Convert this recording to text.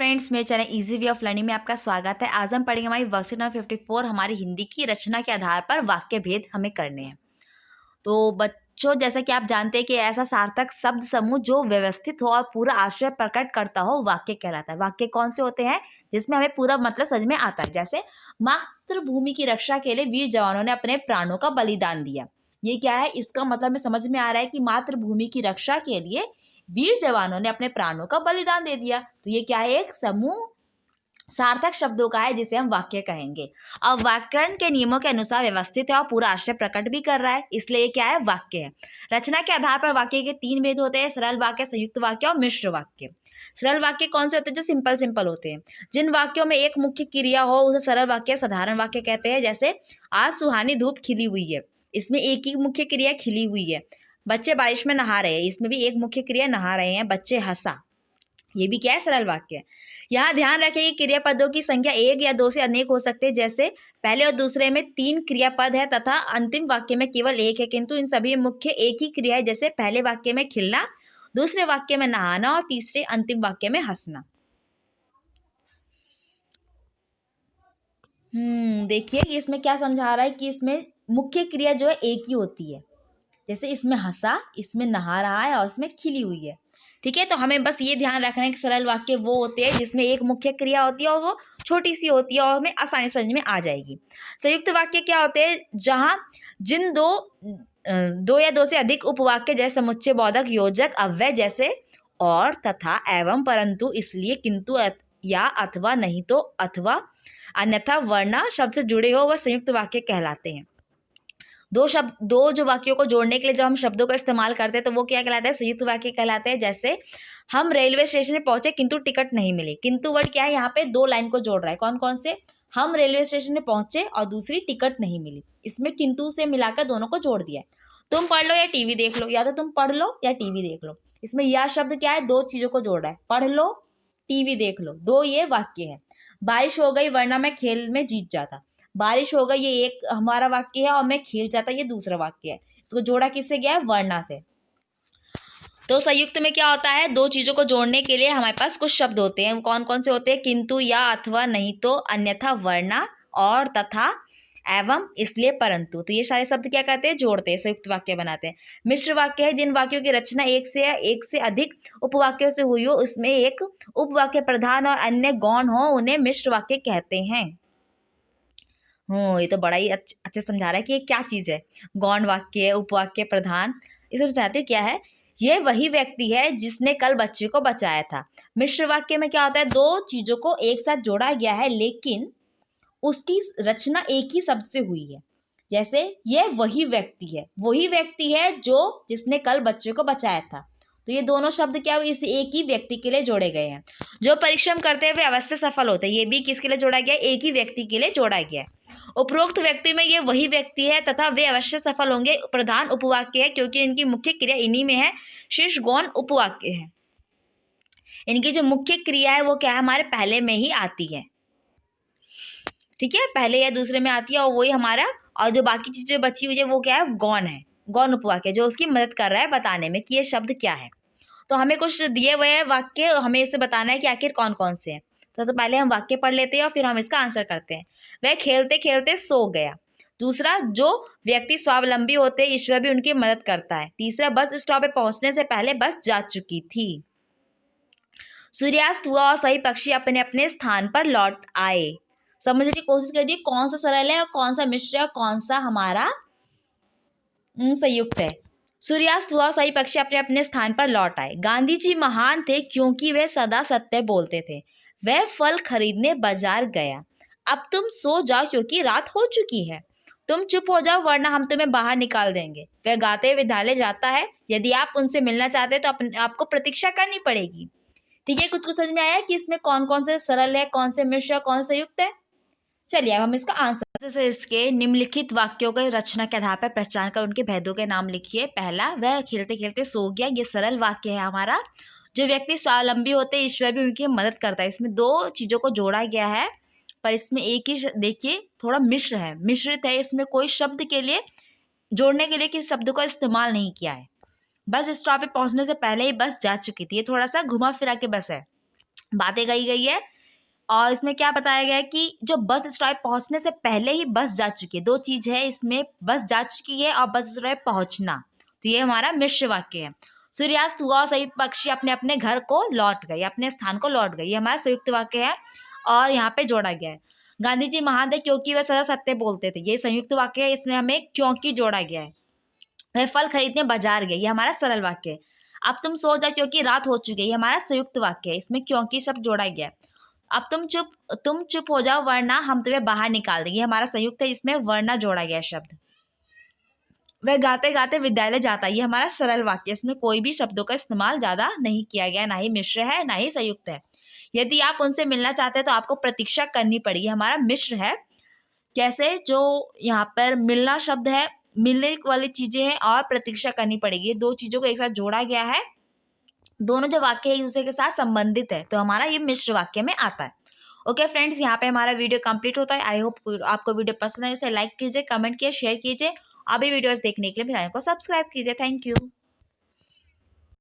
Friends, मेरे channel easy way of learning में आपका स्वागत है। आज हम पढ़ेंगे हमारी वर्कशीट नंबर 54 हमारी हिंदी की रचना के आधार पर वाक्य भेद हमें करने हैं। तो बच्चों, जैसा कि आप जानते हैं कि ऐसा सार्थक शब्द समूह जो व्यवस्थित हो और पूरा आशय प्रकट करता हो वाक्य कहलाता है। वाक्य कौन से होते हैं जिसमें हमें पूरा मतलब समझ में आता है। जैसे मातृभूमि की रक्षा के लिए वीर जवानों ने अपने प्राणों का बलिदान दिया। ये क्या है, इसका मतलब हमें समझ में आ रहा है कि मातृभूमि की रक्षा के लिए वीर जवानों ने अपने प्राणों का बलिदान दे दिया। तो ये क्या है, एक समूह सार्थक शब्दों का है जिसे हम वाक्य कहेंगे। अब व्याकरण के नियमों के अनुसार व्यवस्थित है और पूरा आशय प्रकट भी कर रहा है, इसलिए क्या है, वाक्य है। रचना के आधार पर वाक्य के 3 भेद होते हैं: सरल वाक्य, संयुक्त वाक्य और मिश्र वाक्य। सरल वाक्य कौन से होते हैं? जो सिंपल सिंपल होते हैं। जिन वाक्यों में एक मुख्य क्रिया हो उसे सरल वाक्य, साधारण वाक्य कहते हैं। जैसे आज सुहानी धूप खिली हुई है, इसमें एक ही मुख्य क्रिया खिली हुई है। बच्चे बारिश में नहा रहे हैं, इसमें भी एक मुख्य क्रिया नहा रहे हैं। बच्चे हंसा, ये भी क्या है, सरल वाक्य। यहाँ ध्यान रखें कि क्रियापदों की संख्या 1 या 2 से अनेक हो सकते हैं। जैसे पहले और दूसरे में 3 क्रियापद है तथा अंतिम वाक्य में केवल 1 है, किंतु इन सभी मुख्य एक ही क्रिया है। जैसे पहले वाक्य में खिलना, दूसरे वाक्य में नहाना और तीसरे अंतिम वाक्य में हंसना। देखिए इसमें क्या समझा रहा है कि इसमें मुख्य क्रिया जो है एक ही होती है। जैसे इसमें हंसा, इसमें नहा रहा है और इसमें खिली हुई है। ठीक है, तो हमें बस ये ध्यान रखना है कि सरल वाक्य वो होते हैं जिसमें एक मुख्य क्रिया होती है और वो छोटी सी होती है और हमें आसानी से समझ में आ जाएगी। संयुक्त वाक्य क्या होते हैं? जहाँ जिन दो या दो से अधिक उपवाक्य जैसे समुच्चय, बोधक, योजक, अव्यय जैसे और, तथा, एवं, परंतु, इसलिए, किंतु, या, अथवा, नहीं तो, अथवा, अन्यथा वरना शब्द से जुड़े हो वह संयुक्त वाक्य कहलाते हैं। दो जो वाक्यों को जोड़ने के लिए जब हम शब्दों का इस्तेमाल करते हैं तो वो क्या कहलाता है? संयुक्त वाक्य कहलाते हैं। जैसे हम रेलवे स्टेशन में पहुंचे किंतु टिकट नहीं मिली। किंतु वर्ड क्या है? यहाँ पे 2 लाइन को जोड़ रहा है। कौन कौन से? हम रेलवे स्टेशन में पहुंचे और दूसरी टिकट नहीं मिली, इसमें किंतु से मिलाकर दोनों को जोड़ दिया है। तुम पढ़ लो या टीवी देख लो, या तो तुम पढ़ लो या टीवी देख लो। इसमें यह शब्द क्या है? 2 चीजों को जोड़ रहा है, पढ़ लो, टीवी देख लो, 2 ये वाक्य है। बारिश हो गई वरना मैं खेल में जीत जाता, बारिश हो गई ये एक हमारा वाक्य है और मैं खेल जाता ये दूसरा वाक्य है। इसको जोड़ा किससे गया है? वरना से। तो संयुक्त में क्या होता है? 2 चीजों को जोड़ने के लिए हमारे पास कुछ शब्द होते हैं। कौन कौन से होते हैं? किंतु, या, अथवा, नहीं तो, अन्यथा, वरना और, तथा, एवं, इसलिए, परंतु। तो ये सारे शब्द क्या करते हैं? जोड़ते हैं, संयुक्त वाक्य बनाते हैं। मिश्र वाक्य है जिन वाक्यों की रचना एक से अधिक उपवाक्यों से हुई हो, उसमें एक उपवाक्य प्रधान और अन्य गौण हो, उन्हें मिश्र वाक्य कहते हैं। ये तो बड़ा ही अच्छे समझा रहा है कि ये क्या चीज़ है। गौण वाक्य, उपवाक्य, प्रधान, ये सब समझाते क्या है? ये वही व्यक्ति है जिसने कल बच्चे को बचाया था। मिश्र वाक्य में क्या होता है? 2 चीजों को एक साथ जोड़ा गया है लेकिन उसकी रचना एक ही शब्द से हुई है। जैसे ये वही व्यक्ति है जो जिसने कल बच्चे को बचाया था। तो ये दोनों शब्द क्या हुए? इस एक ही व्यक्ति के लिए जोड़े गए हैं। जो परिश्रम करते हैं वे अवश्य सफल होते हैं, ये भी किसके लिए जोड़ा गया है? एक ही व्यक्ति के लिए जोड़ा गया है। उपरोक्त व्यक्ति में ये वही व्यक्ति है तथा वे अवश्य सफल होंगे प्रधान उपवाक्य है क्योंकि इनकी मुख्य क्रिया इन्हीं में है। शीर्ष गौण उपवाक्य है, इनकी जो मुख्य क्रिया है वो क्या है? हमारे पहले में ही आती है। ठीक है, पहले या दूसरे में आती है और वही हमारा, और जो बाकी चीजें बची हुई है वो क्या है? गौण है, गौण उपवाक्य, जो उसकी मदद कर रहा है बताने में कि ये शब्द क्या है। तो हमें कुछ दिए हुए हैं वाक्य, हमें इसे बताना है कि आखिर कौन कौन से हैं। तो पहले हम वाक्य पढ़ लेते हैं और फिर हम इसका आंसर करते हैं। वह खेलते खेलते सो गया। दूसरा, जो व्यक्ति स्वावलंबी होते हैं ईश्वर भी उनकी मदद करता है। तीसरा, बस स्टॉप पे पहुंचने से पहले बस जा चुकी थी। सूर्यास्त हुआ और सभी पक्षी अपने अपने स्थान पर लौट आए। समझने की कोशिश करिए कौन सा सरल है और कौन सा मिश्र है और कौन सा हमारा संयुक्त है। सूर्यास्त हुआ, सभी पक्षी अपने अपने स्थान पर लौट आए। गांधी जी महान थे क्योंकि वे सदा सत्य बोलते थे। वह फल खरीदने बाजार गया। अब तुम सो जाओ क्योंकि रात हो चुकी है। तुम चुप हो जाओ वरना हम तुम्हें बाहर निकाल देंगे। वह गाते विद्यालय जाता है। यदि आप उनसे मिलना चाहते हैं तो आपको प्रतीक्षा करनी पड़ेगी। ठीक है, कुछ समझ में आया कि इसमें कौन कौन से सरल है, कौन से मिश्र है, कौन से युक्त है। चलिए अब हम इसका आंसर से इसके निम्नलिखित वाक्यों के रचना के आधार पर पहचान कर उनके भेदों के नाम लिखिए। पहला, वह खेलते खेलते सो गया, ये सरल वाक्य है हमारा। जो व्यक्ति स्वावलंबी होते हैं ईश्वर भी उनकी मदद करता है। इसमें 2 चीजों को जोड़ा गया है पर इसमें एक ही देखिए थोड़ा मिश्र है, मिश्रित है। इसमें कोई शब्द के लिए जोड़ने के लिए किसी शब्द का इस्तेमाल नहीं किया है। बस स्टॉप पे पहुंचने से पहले ही बस जा चुकी थी, ये थोड़ा सा घुमा फिरा के बस है। बातें कही गई है। और इसमें क्या बताया गया है कि जो बस स्टॉप पहुंचने से पहले ही बस जा चुकी है, दो चीज है इसमें, बस जा चुकी है और बस स्टॉप पहुंचना। तो ये हमारा मिश्र वाक्य है। सूर्यास्त हुआ और सभी पक्षी अपने अपने घर को लौट गए, अपने स्थान को लौट गए, ये हमारा संयुक्त वाक्य है और यहाँ पे जोड़ा गया है। गांधी जी महान थे क्योंकि वे सदा सत्य बोलते थे, ये संयुक्त वाक्य है, इसमें हमें क्योंकि जोड़ा गया है। वह फल खरीदने बाजार गए, ये हमारा सरल वाक्य है। अब तुम सो जाओ क्योंकि रात हो चुकी है, ये हमारा संयुक्त वाक्य है, इसमें क्योंकि शब्द जोड़ा गया है। अब तुम चुप हो जाओ वरना हम तुम्हें बाहर निकाल देंगे, ये हमारा संयुक्त है, इसमें वरना जोड़ा गया शब्द। वह गाते गाते विद्यालय जाता है, ये हमारा सरल वाक्य, इसमें कोई भी शब्दों का इस्तेमाल ज्यादा नहीं किया गया, ना ही मिश्र है ना ही संयुक्त है। यदि आप उनसे मिलना चाहते हैं तो आपको प्रतीक्षा करनी पड़ेगी, हमारा मिश्र है। कैसे, जो यहाँ पर मिलना शब्द है, मिलने वाली चीजें हैं और प्रतीक्षा करनी पड़ेगी, दो चीजों को एक साथ जोड़ा गया है, दोनों जो वाक्य है एक दूसरे के साथ संबंधित है, तो हमारा ये मिश्र वाक्य में आता है। ओके फ्रेंड्स, यहाँ पे हमारा वीडियो कंप्लीट होता है। आई होप आपको वीडियो पसंद है, इसे लाइक कीजिए, कमेंट कीजिए, शेयर कीजिए। अभी वीडियोस देखने के लिए चैनल को सब्सक्राइब कीजिए। Thank you.